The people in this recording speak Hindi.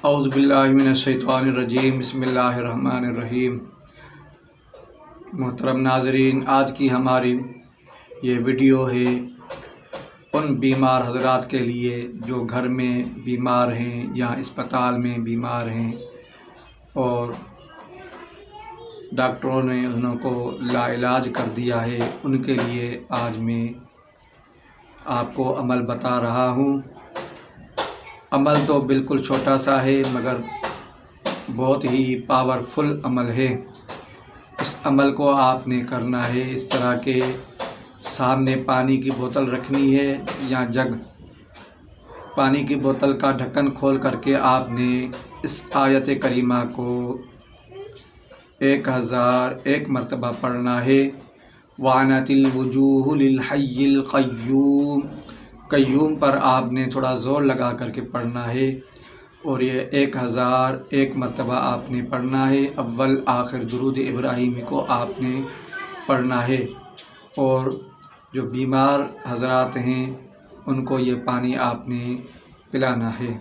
औज़ुबिल्लाहिमिनश्शैतानिर्रजीम बिस्मिल्लाहिर्रहमानिर्रहीम। मोहतरम नाज़रीन, आज की हमारी ये वीडियो है उन बीमार हज़रात के लिए जो घर में बीमार हैं या अस्पताल में बीमार हैं और डॉक्टरों ने उनको लाइलाज कर दिया है। उनके लिए आज मैं आपको अमल बता रहा हूँ। अमल तो बिल्कुल छोटा सा है मगर बहुत ही पावरफुल अमल है। इस अमल को आपने करना है। इस तरह के सामने पानी की बोतल रखनी है या जग। पानी की बोतल का ढक्कन खोल करके आपने इस आयत करीमा को 1001 मरतबा पढ़ना है। वानतिल वजूह लिल हय्यिल क़य्यूम। क़य्यूम पर आपने थोड़ा ज़ोर लगा करके पढ़ना है और ये 1001 मरतबा आपने पढ़ना है। अव्वल आखिर दुरूद इब्राहिमी को आपने पढ़ना है और जो बीमार हज़रात हैं उनको ये पानी आपने पिलाना है।